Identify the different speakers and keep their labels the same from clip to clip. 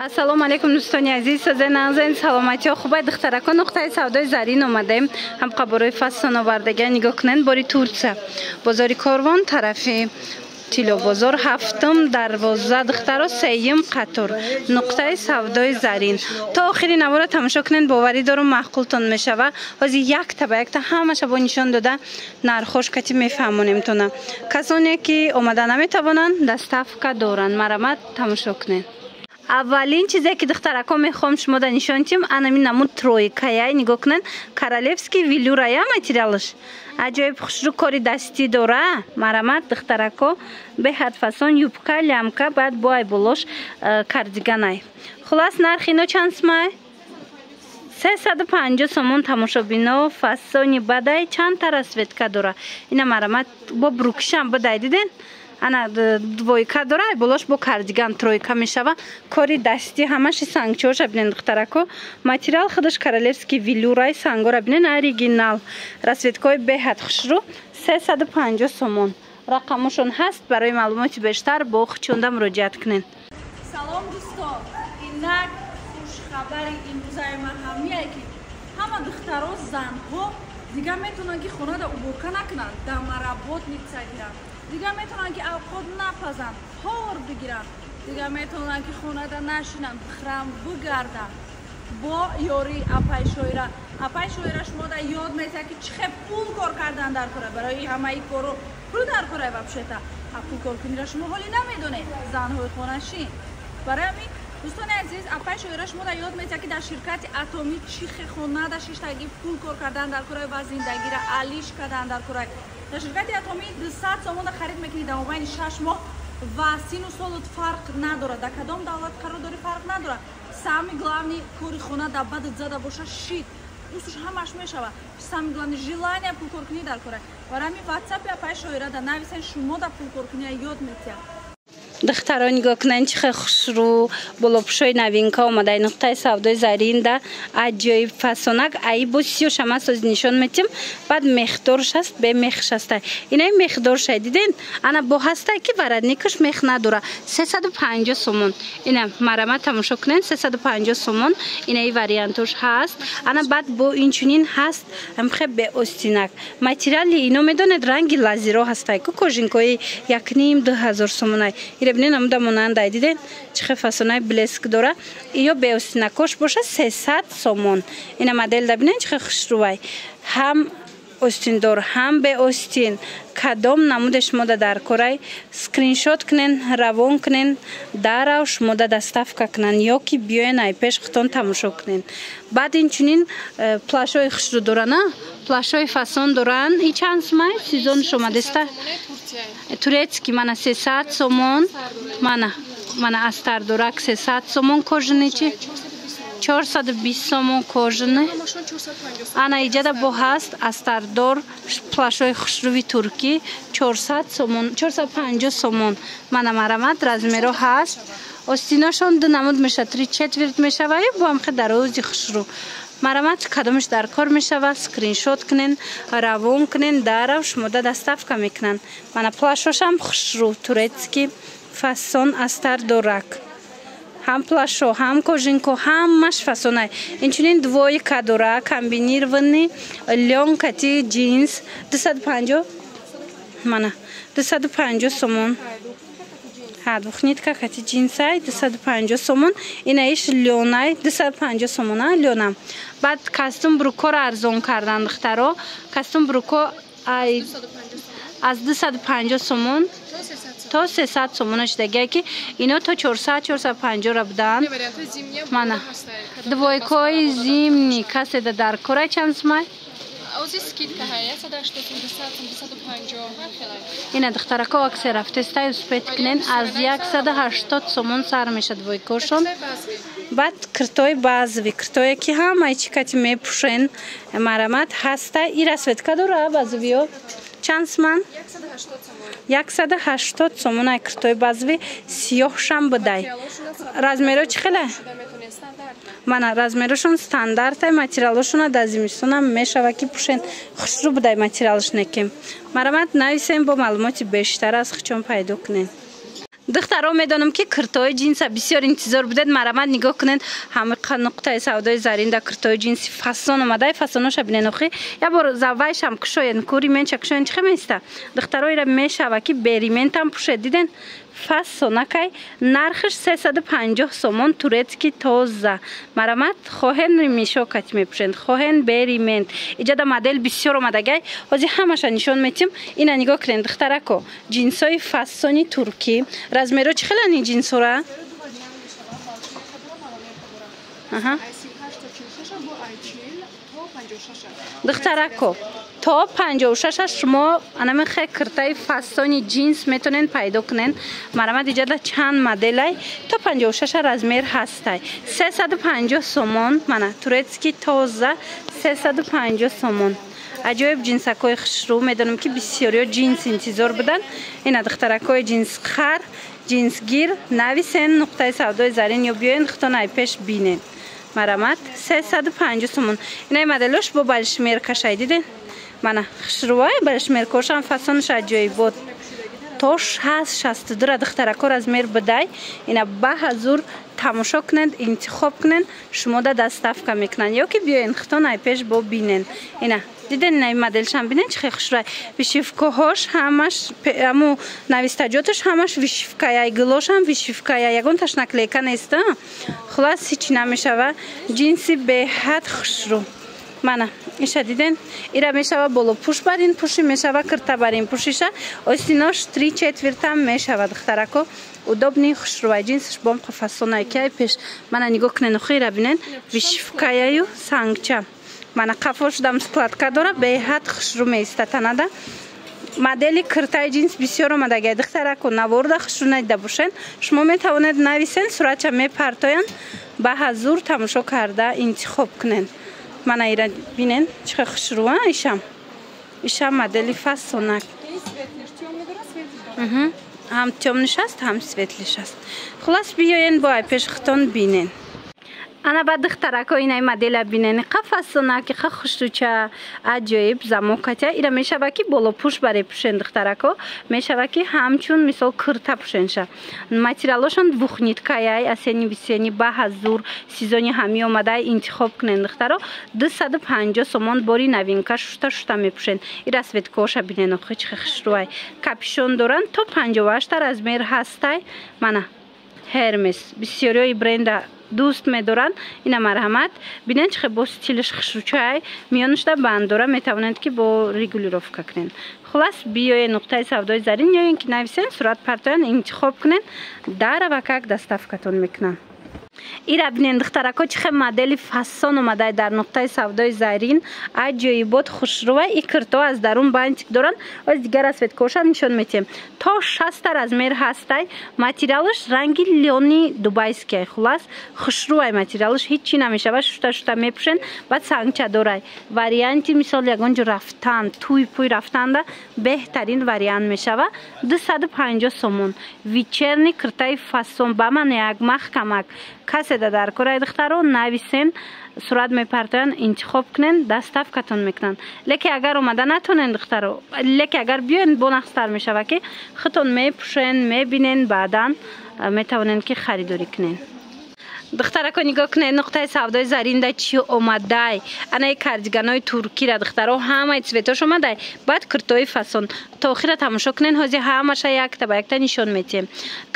Speaker 1: Ассалому алейкум дӯстони азиз, сазен саломати хубай духтаракон нуқтаи савдои зарин омадаем. Ҳамқаборои фасон овардага нигоҳ кунед. Бори Турция бозори Корвон тарафи Тило бозор ҳафтум дарвоза духтаро сеюм қатор нуқтаи савдои зарин. То охири навора тамошо кунед. боварӣ дорум маъқултон мешава. ҳозир якта ба якта ҳамаша бо нишон дода нархош кати мефаҳмонем тона. Касоне ки омада наметавонанд доставка доранд. Марамат тамошо кунед. Аввалин чизе ки духтаракон мехоҳам шумо да нишон тим анами намуд тройкая нигоҳ кунед. Королевский велюрая материалш аҷоиб хушрӯ кори дастӣ дора. Марамат духтарако беҳад фасон юбка лямка баъд бо айболош кардиганай. Хулас нархи ино чанд сомай? 350 сомон. Тамошобино фасони бадай чандта расветка дора. Ина марамат бо брукшам бадай диден. Ана двойка дора айболош бо кардиган тройка мешава. Кори дастӣ ҳамаши сангчоша бинен духтарако. Материал худаш королевский велюрай сангора бинен оригинал. Расветкаи беҳад хушрӯ 350 сомон. Рақамошон ҳаст. Барои маълумоти бештар бо хучунда муроҷиат кунед.
Speaker 2: Салом дӯстон. Инак хушхабари имрӯзаи ман ҳамие ки ҳама духтаро занҳо дигар метавонанд ки хонада уборка накунанд, дамаработ мецагиранд. Дигар метавонанд ки авқот напазанд, пор бигиранд. Дигар метавонанд ки хонада нашинанд, храм бигарданд. Бо ёри апай шоира. Апай шоира шумо да ёд меояд ки чӣ хел пул кор кардан дар кора. Барои ҳамаи кору пул дар кора вабшета. Пул коркуниро шумо ҳолӣ намедонед. Занҳои хонашин. Барои ҳамин дӯстони азиз, апай шоира шумо да ёд меояд ки дар ширкати Атоми чӣ хел хонада шиштаги пул кор кардан дар кора ва зиндагиро алиш кардан дар кора. Дар ширкати Атоми 200 сомон харид мекунед дар мобайни 6 моҳ ва сину солот фарқ надорад. Дар кадом давлат қарор дори фарқ надорад. Сами главни кори хона да бадат зада боша шит. Устуш ҳамаш мешава. Сами главни желание пул коркунӣ дар кора. Барои ҳамин WhatsApp апай шоира да нависен шумо да пул коркунӣ ёд метиҳад.
Speaker 1: духтаро нигоҳ кунанд чӣ хел хушрӯ болопӯшои новинка омадаи нуқтаи савдои зарин да аҷоиб фасонак аи бо сиёшама сози нишон метим. Баъд мехдорш аст бе мехш аста. Инаи мехдорша диден ана бо ҳастай ки варадникаш мех надора 350 сомон. Ина марамат тамошо кунед 350 сомон. Инаи вариантош ҳаст. Ана баъд бо инчунин ҳаст амхе бе остинак. Материали ино медонед ранги лазиро ҳастай ку кожинкои 1,5-2,000 сомонай. Бинен амуда монанда диден чӣ хел фасонаи блеск дора. Ё беостинакош боша 300 сомон. Ина модель да бинен чӣ хел хушрӯвай. Ҳам остиндор ҳам беостин. Кадом намуде шумо да дар корай скриншот кунен, равон кунен, дарав шумо да доставка кунан ё ки биёен ай пеш хутон тамошо кунен. Баъд инчунин плашои хушрӯ дорана. Плашои фасон доран. И чанд сомай? Сезон шомадеста? Турецкий мана 300 сомон. Мана астар дорак 300 сомон кожаный чи 420 сомон кожаный. Ана иҷада бо ҳаст астардор плашои хушрӯви туркӣ 400 сомон 450 сомон. Мана марамат размеро ҳаст. Остиношон ду намуд меша 3/4 мешава ё бо амхе дарози хушрӯ. Марамат кадомаш дар кор мешава скриншот кунен, равон кунен, дарав шумо да доставка мекунанд. Мана плашошам хушрӯ турецкий фасон астар дорак. Ҳам плашо, ҳам кожинко, ҳамаш фасонай. Инчунин двойка дора, комбинированный лёнкати джинс 250. Мана 250 сомон. Двухнитка кати джинсай 250 сомон. Инаиш лёнай 250 сомон. Лёнам. Баъд костюм брукоро арзон кардан духтаро. Костюм бруко аз 250 сомон то 300 сомонаш дагия ки ино то 400-450 ра будан. Мана двойкои зимни касе да дар корай чанд сомай? Ина духтарако аксе рафтестай успет кунен аз 180 сомон сар меша двойкошон. Баъд киртои базови киртое ки ҳамаи чӣ кати мепӯшен марамат ҳаста. И расветка дора базовиё чанд сомон? 180 сомон ай киртои базови сиёҳшам будай. Размеро чӣ хеле? Мана размерошон стандартай материалошона да зимистонам мешава ки пӯшен хушрӯ будай материалш некем. Марамат нависем бо маълумоти бештар аз хучон пайдо кунем. دخترها میدونم که کرتای جنس بسیار انتظار بودید. مرامت نگاه کنید همه نقطه سودای زرین در کرتای جنس فسون اومده. فسوناش ببینید اخی یا بار زوایش هم کشاین کوری من چکشاین چخه میسته. دخترای را میشه که بریمنت هم پوشید دیدن. فسوناکای نرخش 350 سومون تورецکی تازه. مرامت خواهن میشو کت میپوشند. خواهن بریمنت. اینجا در مدل بسیار اومده گای. حاضی همش نشون میتیم. اینا نگاه کنید دخترکو جنسای فسونی ترکی. رزمیرو چه خیلی جنس را؟ دخترکو تا 56 شما انم خیلی کرتای فسونی جنس میتونین پیدا کنین. مرامت اینجا در چند مدل تا 56 رزمیر هسته. 350 سومون منه تورецکی تازه 350 سومون. عجایب جنسکای خشرو میدونم که بسیاری جنس انتظار بدن. این دخترکای جنس خر جنس گیر نویسن نقطه سودای زرین یا بیاین خطان ای پیش بینین. مرامت 350 سومون. این مدلش با بلشمیر کشای دیدین. منه خشروای بلشمیر کشان فسانش عجایب بود. توش هست 62 دخترکا رزمیر بدای. اینا به حضور تماشا کنند انتخاب کنند شما دا دستف کم میکنن یا که بیاین خطان ای پیش با بینن. اینا دیدن این مدلش هم بینن چه خشروای ویشیفکا هاش همش امو نویستجاتش همش ویشیفکای گلوش هم ویشیفکای یگون تاش نکلیکا نیست. خلاص هیچ نمیشه و جنسی به حد خشرو. منه ایشه دیدن ایره میشه بالا پوش برین پوشی میشه کرتا برین پوشیشه آستیناش 3/4 هم میشه دخترکو удобний خشروای جنسش بام فسونای که پیش منه نگاه کنین خیره بینن ویشیفکایو سانگچه منه قفاش دم складка داره به حد خشرو میسته تنده. مدل کرتای جنس بسیار اومده گه دخترکو نورده خشرو نیده باشین شما میتوانید نویسین صورتچه میپرتاین به حضور تماشا کرده انتخاب کنین. من ایران بینن چه خشروه ایشم مدلی فسونک هم تیمنش است هم سویتلیش است. خلاص بیاین با پیش خطان بینن. انا بعد دخترکا اینای مدل بینن قفسونک خ خشروچه عجایب زموکته ایرا میشه که بالا پوش برای پوشن دخترکا میشه که همچون مثال کرتا پوشنشه. ماتریالشون بوخنیتکای اسنی وسنی به حضور سیزونی همی اومده انتخاب کنن دخترا 250 سومون باری نوینکا شتا میپوشن. ایرا سویتکاش بینن خ چه خشروای کاپشون دارن تا 58 رزمیر هسته. منه هرمس بسیاری برند دوست میدارن. اینا مرحمت بینن چه با استیلش خشروچای میانش در بندوره میتوانند که با ریگولیروفکا کنن. خلاص بیای نقطه سودای زرین یا اینکه نویسن صورت پرتاین انتخاب کنن در وکاک دستافکتون میکنن. ایرا بینن دخترکا چه مدل فسون اومده در نقطه سودای زرین عجایبات خشروای این کرتا از درون بانتیک دارن. از دیگر از سویتکاش نشون میتیم تا 60 رزمیر هسته. ماتریالش رنگی لیونی دوبایسکی. خلاص خشروای ماتریالش هیچی نمیشه و شتا میپوشن. بعد سانگچه داره واریانتی مثال یگونجا رفتن توی پوی رفتن ده بهترین واریانت میشه و 250 سومون ویچرنی کرتای فسون با من یک محکمک کسی در کره دخترو نویسن صورت میپرتن انتخاب کنن دستف کتون میکنن. لیکن اگر اومده نتونن دخترو لیکن اگر بیاین بونخستر میشه که خطون میپوشن میبینن بعدا میتونن که خریداری کنن. دخترکا نگاه کنید نقطه سودای زرین ده چی اومده. انا کاردیگانای ترکی را دخترها همه سویتاش اومده. بعد کرتای فسون تا آخر تماشا کنین هازی همش یک تا یک تا نشون میتیم.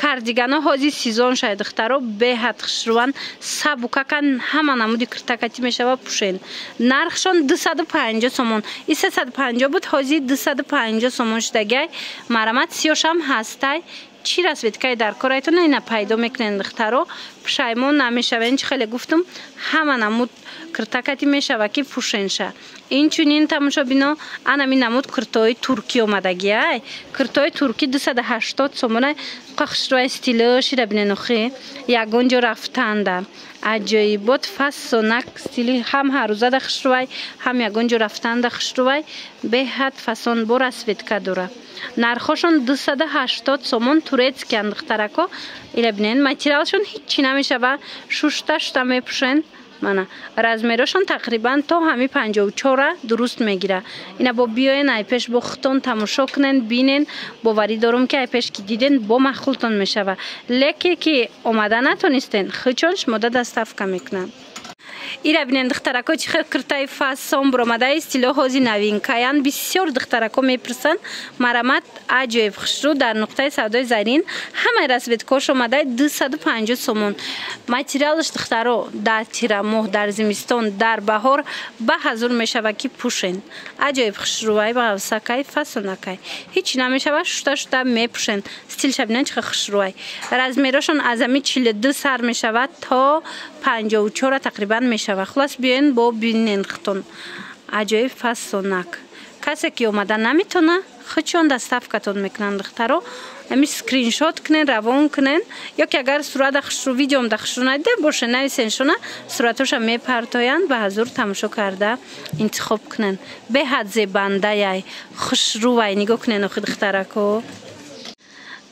Speaker 1: کاردیگانا هازی سیزون شاید دخترها به حد خشروان سبوکا کن همه نمودی کرتاکتی میشه و پوشین. نرخشون 250 سومون. این 350 بود هازی 250 سومون شده. مرامت 30 هم هسته. چی رسید که در کارایتون اینا پیدا میکنن دخترها پشیمون نمیشوین. چه خیلی گفتم همه نمود کرتاکتی میشه که پوشنشه. این چونین تماشا بینا انا می نمود کرتای ترکی اومدگیه. کرتای ترکی 280 سومونه قخشروی استیلش را بینن اخی یگونجا رفتنده عجایبات فسونک استیلی هم هر روزه ده خشروی هم یگونجا رفتنده خشروی به حد فسون بور اسویتکا دوره. نرخشون 280 سومون تورецکی دخترکا ایره بینن. ماتریالشون هیچی نمیشه و شوشتا میپوشن. مانا размерошон тақрибан то ҳами 54 дуруст мегира. Ина бо биёен ай пеш бо хутон тамошо кунен бинен боварӣ дорум ки ай пеш ки диден бо махултон мешава. Леке ки омада натонистен хичон шмода доставка мекунанд. Ира бинен духтарако чихел киртай фасон буромадаи стилоҳози навинкаян бисёр духтарако мепурсанд марамат аҷоиб хушрӯ дар нуқтаи савдои зарин ҳамаи расветкош омадаи 250 сомон. Материалаш духтаро дар тирамоҳ дар зимистон дар баҳор ба ҳазур мешава ки пӯшен. Аҷоиб хушрӯай бағавсакай фасонакай ҳеҷ намешава шута мепӯшен. Стилша бинен чихел хушрӯай. Размерошон аз ами 42 сар мешавад то 54 тақрибан мешава. Хулас биёен бо бинен хутон. Аҷоиб фасонак. Касе ки омада наметона хичон доставкатон мекунанд духтаро. Ами скриншот кунен, равон кунен. Ё ки агар сурата хушрӯ видеом да хушрӯ найда боше нависен шуна суратоша мепартоянд ба ҳазур тамошо карда интихоб кунен. Беҳад зебандаяй хушрӯай нигоҳ кунен охи духтарако.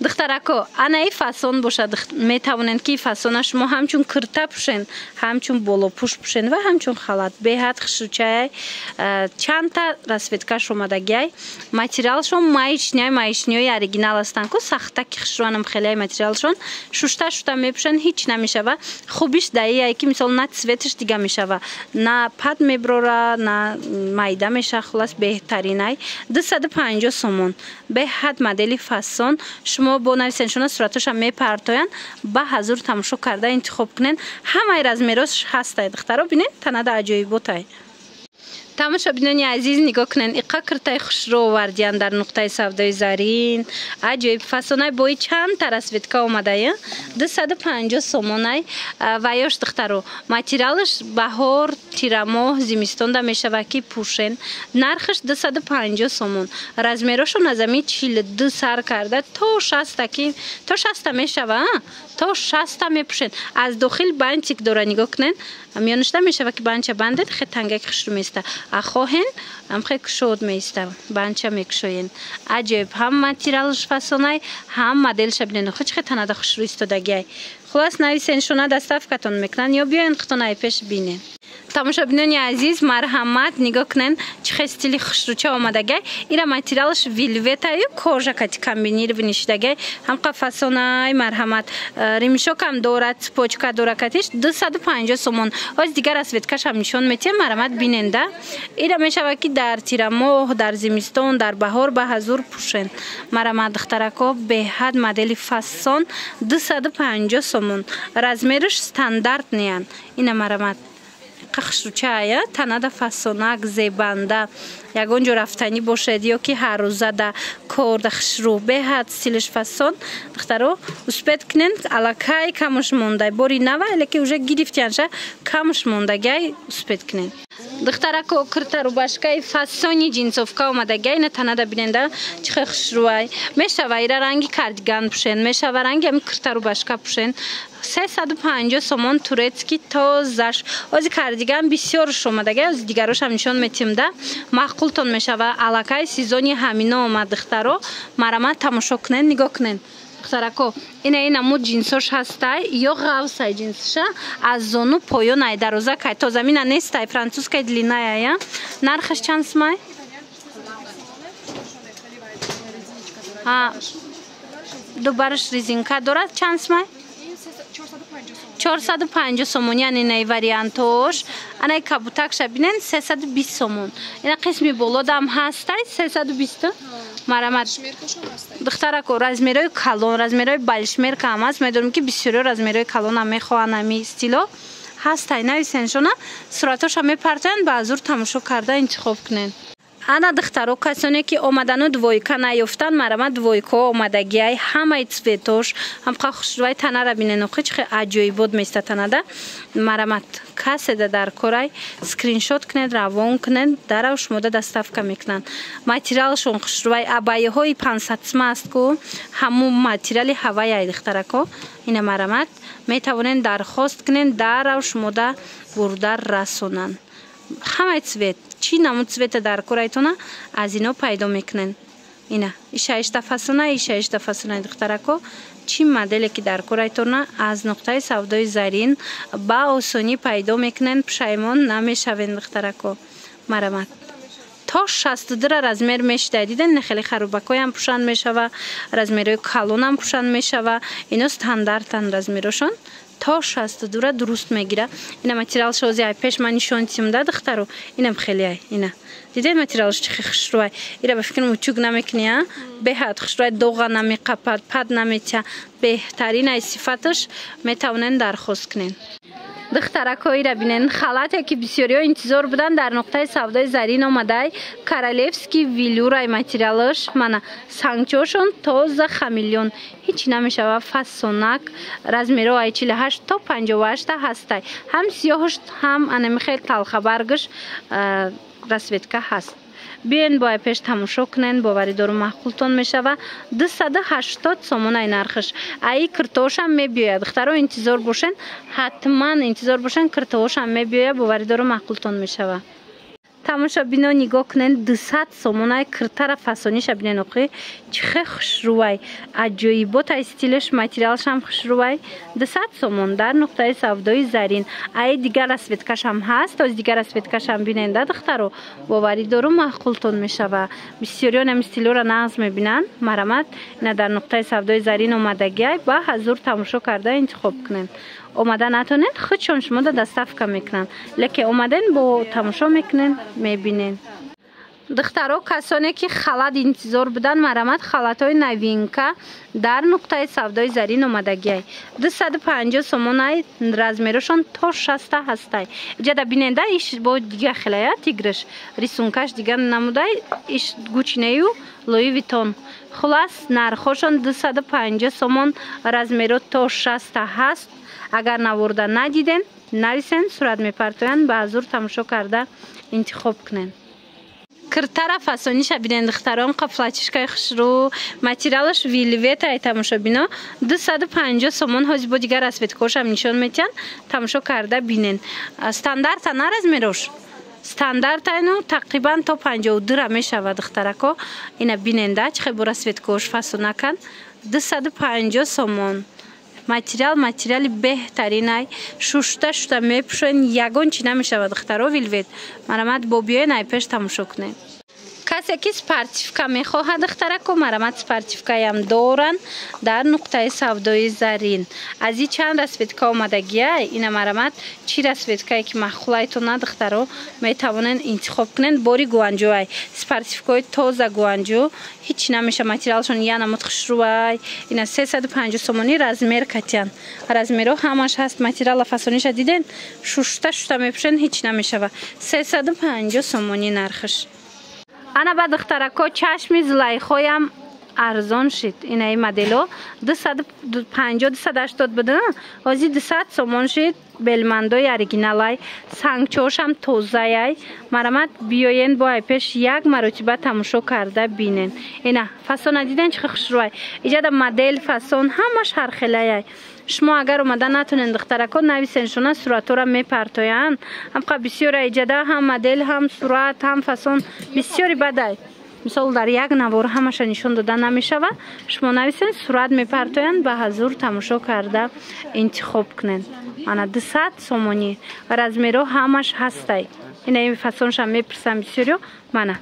Speaker 1: Духтарако анаи фасон бошад метавонанд ки фасона шумо ҳамчун кирта пӯшен ҳамчун болопӯш пӯшен ва ҳамчун халат беҳад хушрӯчаяй чандта расветкаш омадагиай материалшон маишниёи оригинал ҳастанд ку сахтаки хушрӯанам хелеай материалшон шушта мепӯшен ҳеҷ намешава хубиш даияй ки мисол на цветаш дига мешава на пад меброра на майда меша хулас беҳтаринай 250 сомон беҳад модели фасон шумо бо нависеншона суратоша мепартоянд ба ҳазур тамошо карда интихоб кунен ҳамаи размерош ҳастай духтаро бинен танада аҷоиботай. Тамошо бинони азиз нигоҳ кунен иқа киртай хушрӯ овардиянд дар нуқтаи савдои зарин аҷоиб фасонай бои чандта расветка омадая 250 сомонай ваёш духтаро материалаш баҳор тирамоҳ зимистонда мешава ки пӯшен нархаш 250 сомон размерошон аз ами 42 сар карда то 60 мешава то 60 мепӯшен аз дохил бантик дора нигоҳ кунен миёнашда мешава ки банча бандед хе тангаки хушрӯ меиста ахоҳен амхе кушод меиста банча мекушоен аҷоиб ҳам материалш фасонай ҳам моделша бинен хоч хе танада хушрӯ истодагиай хулас нависен шуна доставкатон мекунанд ё биёен хутонай пеш бинен. Тамошобинони азиз марҳамат нигоҳ кунен чихе стили хушрӯча омадагай ира материалш вилветаю кожа кати комбинированӣ шудагай ҳамқа фасонай марҳамат римшокам дорад цепочка дора катиш 250 сомон оз дигар расветкашам нишон метиҳам марҳамат биненда ира мешава ки дар тирамоҳ дар зимистон дар баҳор ба ҳазур пӯшен марҳамат духтарако беҳад модели фасон 250 сомон размериш стандарт неян ина марҳамат хушрӯчая танада фасонак зебанда ягон ҷо рафтанӣ бошед ё ки ҳаррӯза да кор да хушрӯ беҳад стилиш фасон духтаро успед кунен аллакай камуш мондай бори нава леки уже гирифтиянша камуш мондагай успед кунен духтарако кирта рубашкаи фасони ҷинсовка омадагай ина танада биненда чихе хушрӯай мешава ира ранги кардиган пӯшен мешава ранги ами кирта рубашка пӯшен 350 сомон турецки тозаш ози кардиган бисёрш омадагай ози дигарошам нишон метиҳамда маъқултон мешава аллакай сезони ҳамина омад духтаро марҳамат тамошо кунен нигоҳ кунен духтарако ина муд ҷинсош ҳастай ё ғавсай ҷинсша аз зону поёнай дароза кай то замина нестай французскай длинная нархаш чанд смай дубараш резинка дорад чанд смай 450 сомон яъне наи вариантош анаи кабутакша бинен 320 сомон ина қисми болодам ҳастай 320 марҳамат духтарако размерои калон размерои балишмерка ҳам аст медонем ки бисёриҳо размерои калонам мехоҳанд ами стило ҳастай нависеншона суратоша мепартоянд ба ҳазур тамошо карда интихоб кунен ана духтаро касоне ки омадану двойка наёфтанд марҳамат двойкао омадагиай ҳамаи цветош ҳамқа хушрӯай танара бинен охи чихе аҷоибот меиста танада марҳамат каседа дар корай скриншот кунед равон кунед дарав шумода доставка мекунанд материалшон хушрӯай абайяҳои 500 сма аст ку ҳамун материали ҳаваяй духтарако ина марҳамат метавонен дархост кунен дарав шумода бурда расонанд ҳамаи цвет чӣ намуд цвета дар корайтона аз ино пайдо мекунен اینا 6 فسونه 6 فسونه دخترکو چی مدلی که در کورایتون از نقطه سودای زرین با آسانی پیدا میکنن پشیمان نمیشوین دخترکو مرمت تا 62 размер میشه دیدن خیلی خروبکای هم پوشان میشوه размерای کالون هم پوشان میشوه اینا استانداردن размерشون تا 62 درست میگیره اینا متریال شوزی پیش من نشون دادم دخترو اینم خیلی اینا دیدن متریالش چه خوشروی اینا به فکر موچوگ نمیکنه به حد خوشروی دوغا نمیقپد پد نمیته بهترین صفاتش میتونن درخواست کنین دخترکایی را بینن خلاتی که بسیاری ها انتظار بودن در نقطه سودای زرین آمده کارالفسکی ویلورای متریالش منه سنگچوشون تازه خمیلیون هیچ نمیشه و فسونک размерای 48 تا 58 هسته هم سیاهش هم انمی خیلی تلخ برگش رسویتکه هست بیاین با پیش تماشا کنین باوری دارو معقولتون میشه و 280 سومون ای نرخش ای کرتوش هم میبیاید دخترها انتظار باشین حتما انتظار باشین کرتوش هم میبیاید باوری دارو معقولتون میشه و تماشا بینا نگاه کنین 200 سومون ای کرتر فسونیش بینین اخی چه خوش روی عجایبات استیلش متریالش هم خوش روی 200 سومون در نقطه سودای زرین ای دیگر رسویتکش هم هست از دیگر رسویتکش هم بینین دخترو باوری دارو معقولتون میشه و بسیاریان هم استیلو را نقض میبینن مرمت نه در نقطه سودای زرین اومدگی با حضور تماشا کرده انتخاب کنین اومدن نتونین خودشون شما دا دستفکه میکنن لکه اومدن با تماشا میکنن میبینین دخترها کسانی که خلط انتظار بودن مرمت خلط های نوینکه در نقطه سودای زرین اومدگی 250 سومون های размерشون تا 60 هسته جدا بیننده ایش با دیگه خیلیه تیگرش ریسونکش دیگه نموده ایش گوچینه و لوی ویتون خلاص نرخوشون 250 سومون размерو تا 60 هست اگر نورده ندیدن نویسن صورت میپرتوین به حضور تماشا کرده انتخاب کنن کرتر فسونیش بینن دختران قفلاتشکای خشرو متریالش ویلویت ای تماشا بینا 250 سومون هاز با دیگر رسویتکاش هم نشون میتین تماشا کرده بینن استاندارد نه размерش استاندارد اینو تقریبا تا 52 را میشه و دخترکو اینا بیننده چه خیلی رسویتکاش فسون کن 250 سومون متریال بهترین شوشته میپوشن یگان چی نمیشه و دخترها ویلویت مرمت با بیاین ای پیش تماشا کنین کسی که سپارتیفکا میخواه دخترکو مرمت سپارتیفکا هم دارن در نقطه سودای زرین از این چند رسویتکا آمدگیه اینا مرمت چی رسویتکایی که مخولایتون دخترها میتوانن انتخاب کنن باری گوانجو سپارتیفکای تازه گوانجو هیچ نمیشه متریالشون یه نمود خشروی اینا 350 سومونی размер کتیان размерو همش هست متریال فسونیش دیدن شوشته میپوشن هیچ نمیشه و 350 سومونی نرخش انا بعد دخترکو چشم زلیخوی هم ارزان شد این ای مدلو 250 280 بودن ازی 200 سومون شد بلمندوی اریگینالای سنگچوش هم توزه ای مرمت بیاین با پیش یک مرتبه تماشا کرده بینن اینا فسون دیدن چه خوش روی ایجاد مدل فسون همش هر خیلی شما اگر اومدن نتونین دخترکو نویسین شونه صورتو را میپرتوین هم بسیار ایجاده هم مدل هم صورت هم فسون بسیاری بده مثال در یک نوار همش نشون داده نمیشه و شما نویسین صورت میپرتوین به حضور تماشا کرده انتخاب کنین انا 200 سومونی размерو همش هسته این فسونش هم میپرسم بسیاریو منه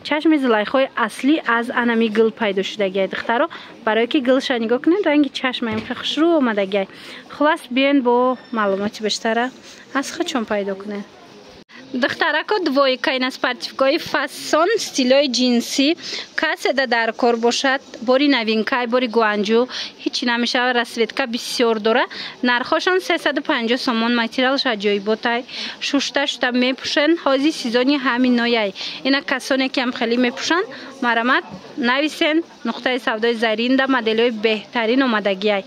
Speaker 1: چشم زلیخوی اصلی از انمی گل پیدا شدگی دخترو برای که گلش نگاه کنین رنگ چشم هم خوش رو اومدگی خلاص بیاین با معلومات بیشتر از خودشون پیدا کنین دخترکو دویکا این سپارتیفکای فسون ستیلای جنسی کسی در کار باشد باری نوینکای باری گوانجو هیچی نمیشه و رسویتکا بسیار داره نرخشون 350 سومون متریالش عجایباتای شوشته میپوشن حاضی سیزانی همین نوعی اینا کسانی که هم خیلی میپوشن مرمت نویسن نقطه سودای زرین در مدلای بهترین اومدگی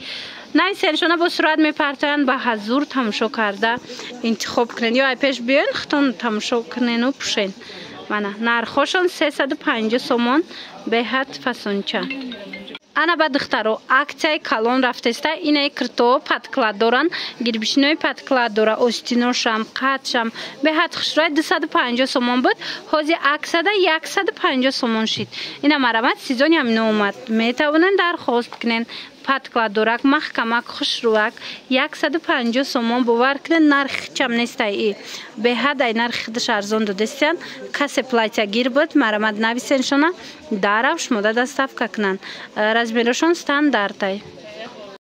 Speaker 1: نویسین شونه با صورت میپرتوین به حضور تماشا کرده انتخاب کنین یا پیش بیاین خودتون تماشا کنین و پوشین منه نرخشون 350 سومون به حد فسونچه ана ба духтаро аксияи калон рафтеста инаи кирто подклад доран гирбишинои подклад дора остиношам қатшам беҳад хушрӯи 250 сомон буд ҳози аксада 150 сомон шид ина марамат сезони ҳамин омад метавонен дархост кунен подкладорак маҳкамак хушрӯак 150 сомон бовар кунен нархи чам нестаи беҳад ай нархи худаш арзон додестиян касе платя гир буд марамат нависеншона дарав шумода доставка кунанд размерошон стандартай